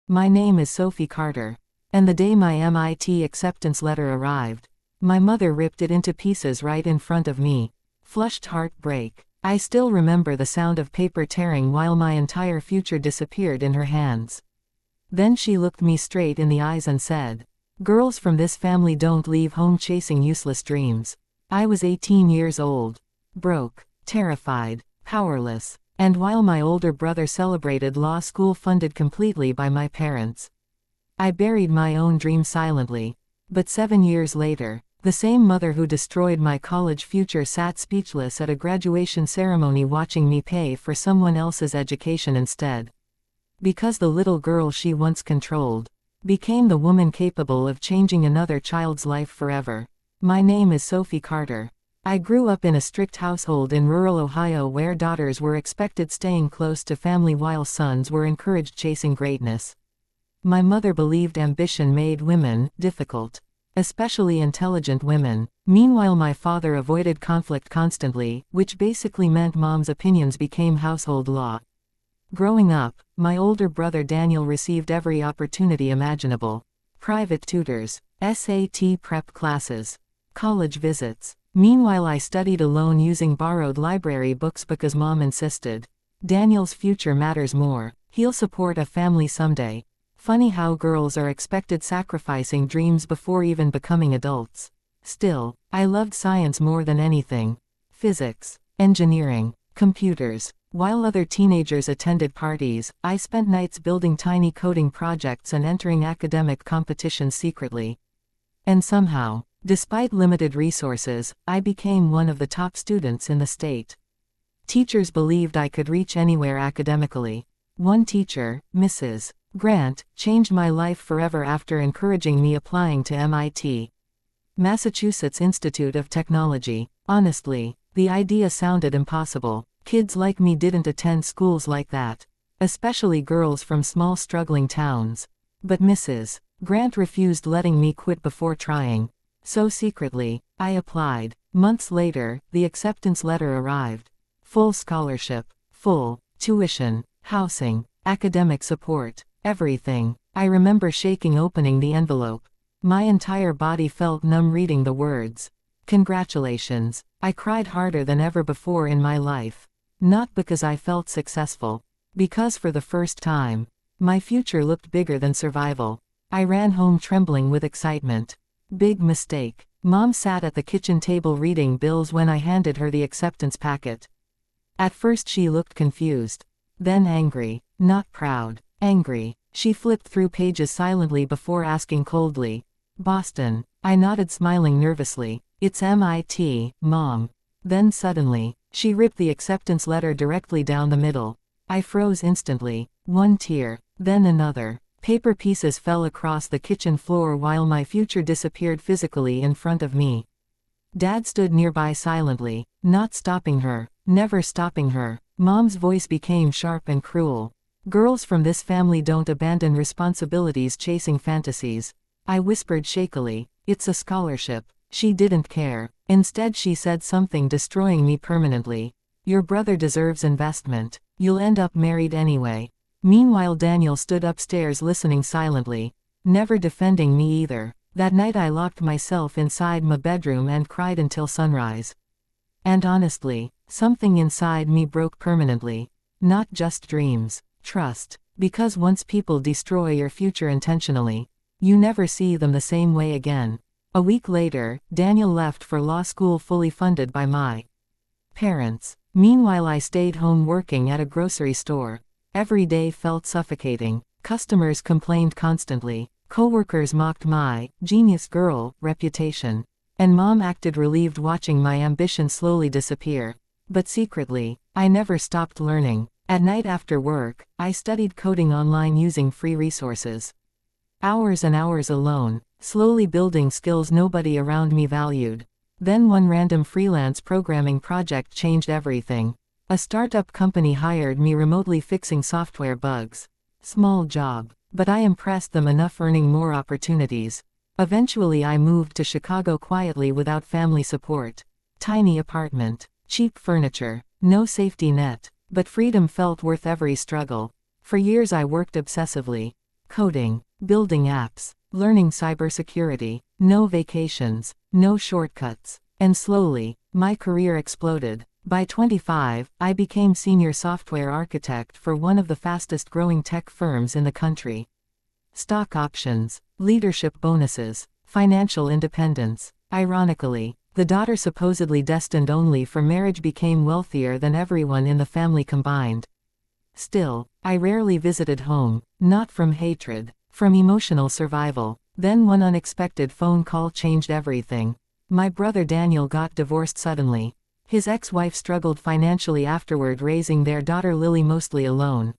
My name is Sophie Carter. And the day my MIT acceptance letter arrived, my mother ripped it into pieces right in front of me. Flushed heartbreak. I still remember the sound of paper tearing while my entire future disappeared in her hands. Then she looked me straight in the eyes and said, "Girls from this family don't leave home chasing useless dreams." I was 18 years old. Broke, terrified, powerless. And while my older brother celebrated law school funded completely by my parents, I buried my own dream silently. But 7 years later, the same mother who destroyed my college future sat speechless at a graduation ceremony watching me pay for someone else's education instead. Because the little girl she once controlled became the woman capable of changing another child's life forever. My name is Sophie Carter. I grew up in a strict household in rural Ohio where daughters were expected staying close to family while sons were encouraged chasing greatness. My mother believed ambition made women difficult, especially intelligent women. Meanwhile, my father avoided conflict constantly, which basically meant mom's opinions became household law. Growing up, my older brother Daniel received every opportunity imaginable: private tutors, SAT prep classes, college visits. Meanwhile, I studied alone using borrowed library books because mom insisted. Daniel's future matters more. He'll support a family someday. Funny how girls are expected sacrificing dreams before even becoming adults. Still, I loved science more than anything. Physics, engineering, computers. While other teenagers attended parties, I spent nights building tiny coding projects and entering academic competitions secretly. And somehow, despite limited resources, I became one of the top students in the state. Teachers believed I could reach anywhere academically. One teacher, Mrs. Grant, changed my life forever after encouraging me applying to MIT, Massachusetts Institute of Technology. Honestly, the idea sounded impossible. Kids like me didn't attend schools like that, especially girls from small struggling towns. But Mrs. Grant refused letting me quit before trying. So secretly, I applied. Months later, the acceptance letter arrived. Full scholarship, full tuition, housing, academic support, everything. I remember shaking opening the envelope. My entire body felt numb reading the words. Congratulations. I cried harder than ever before in my life. Not because I felt successful. Because for the first time, my future looked bigger than survival. I ran home trembling with excitement. Big mistake. Mom sat at the kitchen table reading bills when I handed her the acceptance packet. At first she looked confused. Then angry. Not proud. Angry. She flipped through pages silently before asking coldly, "Boston?" I nodded, smiling nervously. "It's MIT, Mom." Then suddenly, she ripped the acceptance letter directly down the middle. I froze instantly. One tear. Then another. Paper pieces fell across the kitchen floor while my future disappeared physically in front of me. Dad stood nearby silently, not stopping her, never stopping her. Mom's voice became sharp and cruel. "Girls from this family don't abandon responsibilities chasing fantasies." I whispered shakily, "It's a scholarship." She didn't care. Instead she said something destroying me permanently. "Your brother deserves investment. You'll end up married anyway." Meanwhile, Daniel stood upstairs listening silently, never defending me either. That night I locked myself inside my bedroom and cried until sunrise. And honestly, something inside me broke permanently. Not just dreams. Trust. Because once people destroy your future intentionally, you never see them the same way again. A week later, Daniel left for law school fully funded by my parents. Meanwhile, I stayed home working at a grocery store. Every day felt suffocating. Customers complained constantly. Coworkers mocked my genius girl reputation. And Mom acted relieved watching my ambition slowly disappear. But secretly, I never stopped learning. At night after work, I studied coding online using free resources. Hours and hours alone, slowly building skills nobody around me valued. Then one random freelance programming project changed everything. A startup company hired me remotely fixing software bugs. Small job, but I impressed them enough, earning more opportunities. Eventually I moved to Chicago quietly without family support. Tiny apartment, cheap furniture, no safety net, but freedom felt worth every struggle. For years I worked obsessively. Coding, building apps, learning cybersecurity, no vacations, no shortcuts. And slowly, my career exploded. By 25, I became senior software architect for one of the fastest growing tech firms in the country. Stock options, leadership bonuses, financial independence. Ironically, the daughter supposedly destined only for marriage became wealthier than everyone in the family combined. Still, I rarely visited home, not from hatred, from emotional survival. Then one unexpected phone call changed everything. My brother Daniel got divorced suddenly. His ex-wife struggled financially afterward, raising their daughter Lily mostly alone.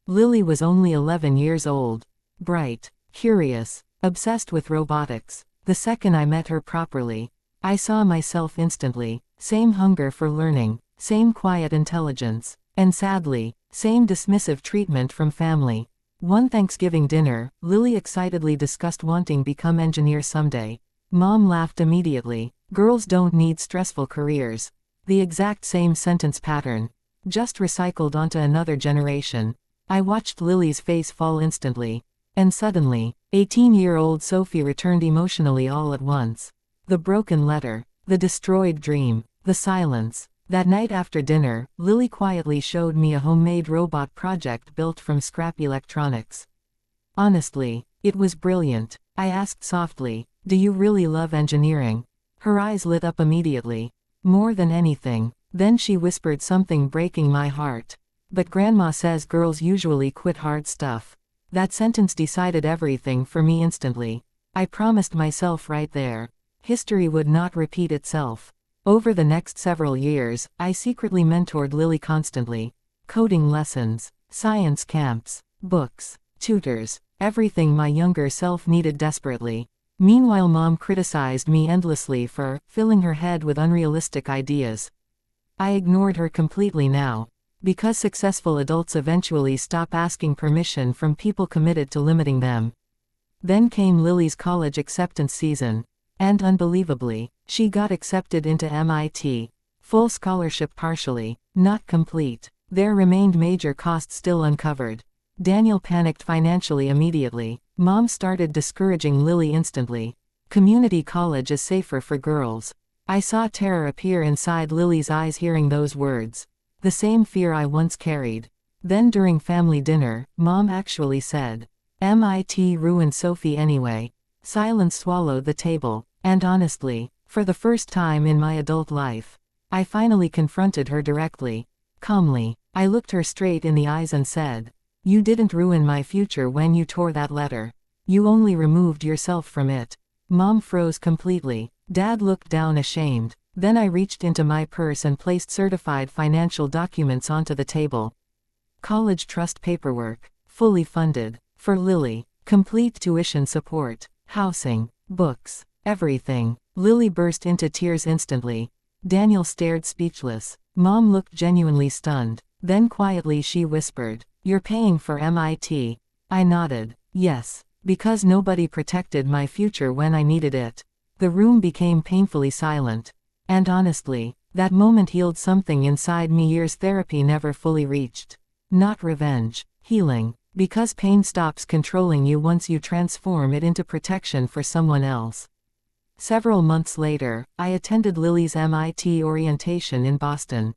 Lily was only 11 years old. Bright, curious, obsessed with robotics. The second I met her properly, I saw myself instantly. Same hunger for learning, same quiet intelligence, and sadly, same dismissive treatment from family. One Thanksgiving dinner, Lily excitedly discussed wanting become engineer someday. Mom laughed immediately. Girls don't need stressful careers. The exact same sentence pattern, just recycled onto another generation. I watched Lily's face fall instantly. And suddenly, 18-year-old Sophie returned emotionally all at once. The broken letter, the destroyed dream, the silence. That night after dinner, Lily quietly showed me a homemade robot project built from scrap electronics. Honestly, it was brilliant. I asked softly, "Do you really love engineering?" Her eyes lit up immediately. More than anything. Then she whispered something breaking my heart. "But Grandma says girls usually quit hard stuff." That sentence decided everything for me instantly. I promised myself right there. History would not repeat itself. Over the next several years, I secretly mentored Lily constantly. Coding lessons, science camps, books, tutors, everything my younger self needed desperately. Meanwhile, Mom criticized me endlessly for filling her head with unrealistic ideas. I ignored her completely now. Because successful adults eventually stop asking permission from people committed to limiting them. Then came Lily's college acceptance season. And unbelievably, she got accepted into MIT. Full scholarship partially, not complete. There remained major costs still uncovered. Daniel panicked financially immediately. Mom started discouraging Lily instantly. Community college is safer for girls. I saw terror appear inside Lily's eyes hearing those words. The same fear I once carried. Then during family dinner, Mom actually said, "MIT ruined Sophie anyway." Silence swallowed the table, and honestly, for the first time in my adult life, I finally confronted her directly. Calmly, I looked her straight in the eyes and said, "You didn't ruin my future when you tore that letter. You only removed yourself from it." Mom froze completely. Dad looked down ashamed. Then I reached into my purse and placed certified financial documents onto the table. College trust paperwork, fully funded. For Lily, complete tuition support, housing, books, everything. Lily burst into tears instantly. Daniel stared speechless. Mom looked genuinely stunned. Then quietly she whispered, "You're paying for MIT." I nodded. Yes, because nobody protected my future when I needed it. The room became painfully silent. And honestly, that moment healed something inside me years therapy never fully reached. Not revenge, healing. Because pain stops controlling you once you transform it into protection for someone else. Several months later, I attended Lily's MIT orientation in Boston.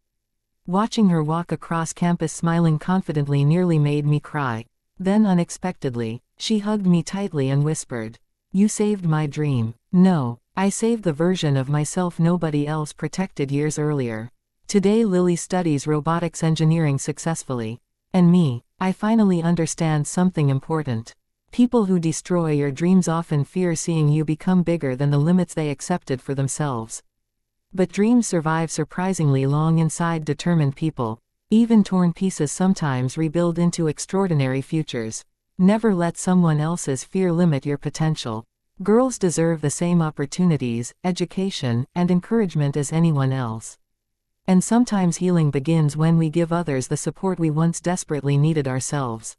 Watching her walk across campus smiling confidently nearly made me cry. Then unexpectedly, she hugged me tightly and whispered, "You saved my dream." No, I saved the version of myself nobody else protected years earlier. Today Lily studies robotics engineering successfully. And me, I finally understand something important. People who destroy your dreams often fear seeing you become bigger than the limits they accepted for themselves. But dreams survive surprisingly long inside determined people. Even torn pieces sometimes rebuild into extraordinary futures. Never let someone else's fear limit your potential. Girls deserve the same opportunities, education, and encouragement as anyone else. And sometimes healing begins when we give others the support we once desperately needed ourselves.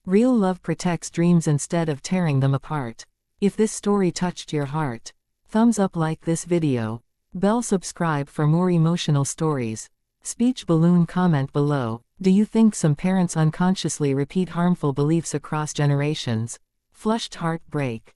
Real love protects dreams instead of tearing them apart. If this story touched your heart, thumbs up, like this video. Bell, subscribe for more emotional stories. Speech balloon comment below. Do you think some parents unconsciously repeat harmful beliefs across generations? Flushed heart break.